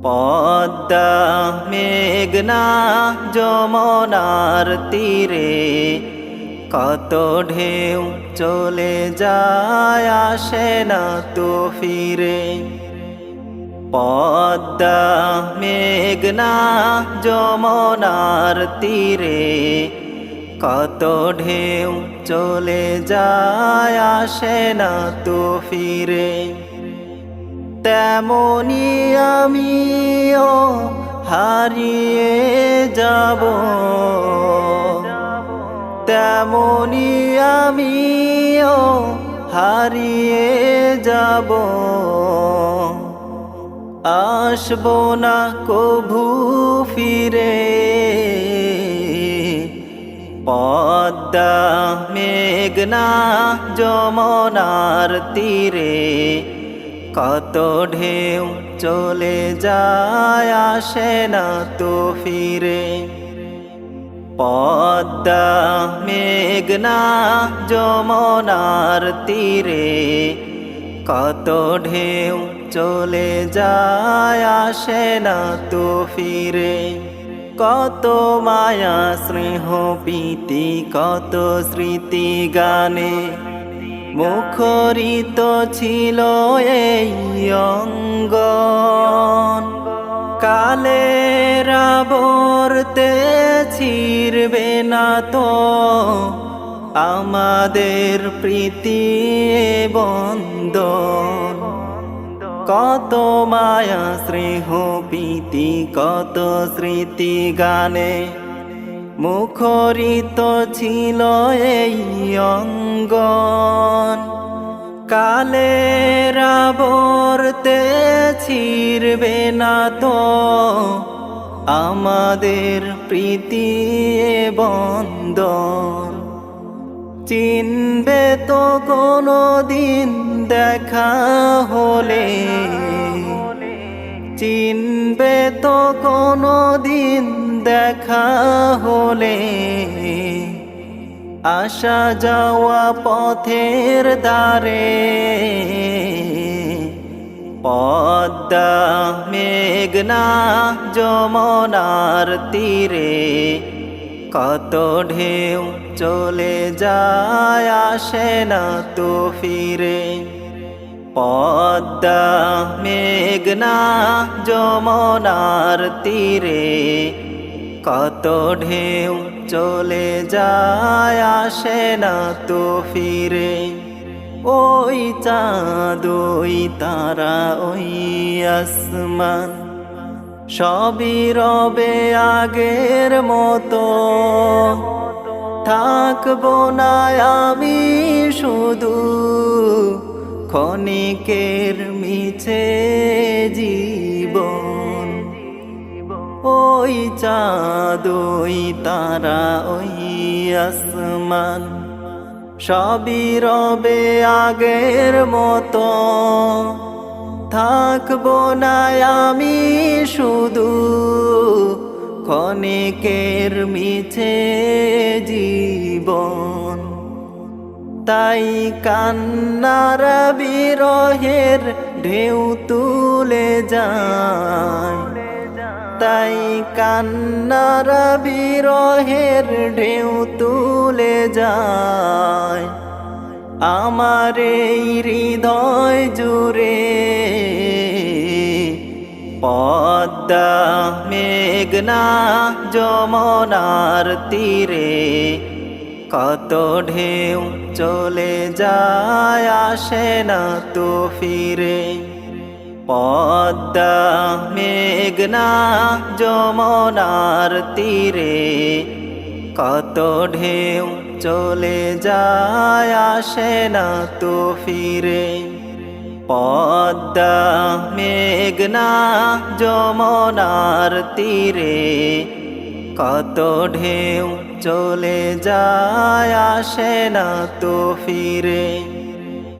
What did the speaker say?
পদ্মা মেঘনা যমুনার তীরে কত ঢেউ চলে যায় আসে না তো ফিরে। পদ্মা মেঘনা যমুনার তীরে কত ঢেউ চলে যায় আসে না তো ফিরে। তেমনি আমিও হারিয়ে যাব, তেমনি আমিও হারিয়ে যাব, আসব না কভু ফিরে। পদ্মা মেঘনা যমুনার তীরে কত ঢেউ চলে যায় আসে না তো ফিরে। পদ্মা মেঘনা যমুনার তীরে কত ঢেউ চলে যায় আসে না তো ফিরে। কত মায়া স্নেহ প্রীতি কত স্মৃতি গানে মুখরিত ছিল এই অঙ্গন। কালের আবর্তে ছিড়বে না তো আমাদের প্রীতি বন্ধন। কত মায়া স্নেহ প্রীতি কত স্মৃতি গানে মুখরিত ছিল এই অঙ্গন। কালের আবর্তে ছিড়বে না তো আমাদের প্রীতি বন্ধন। চিনবে তো কোনো দিন দেখা হলে, চিনবে তো কোনো দিন দেখা হলে, আসা যাওয়া পথের ধারে। পদ্মা মেঘনা যমুনার তীরে কত ঢেউ চলে যায় আসে না তো ফিরে। পদ্মা মেঘনা যমুনার তীরে কত ঢেউ চলে যায় আসে না তো ফিরে। ওই চাঁদ ওই তারা ওই আসমান সবই রবে আগের মতো। থাকবো না আমি শুধু ক্ষণিকের মিছে জীবন। ওই চাঁদ ওই তারা ওই আসমান সবই রবে আগের মতো। থাকবো না আমি শুধু ক্ষণিকের মিছে জীবন। তাই কান্নার বিরহের ঢেউ তুলে যায়, তাই কান্নার বিরহের ঢেউ তুলে যায় আমার এই হৃদয় জুড়ে। পদ্মা মেঘনা যমুনার তীরে কত ঢেউ চলে যায় আসে না তো ফিরে। পদ্মা মেঘনা যমুনার তীরে কত ঢেউ চলে যায় আসে না তো ফিরে। পদ্মা মেঘনা যমুনার তীরে কত ঢেউ চলে যায় আসে না তো ফিরে।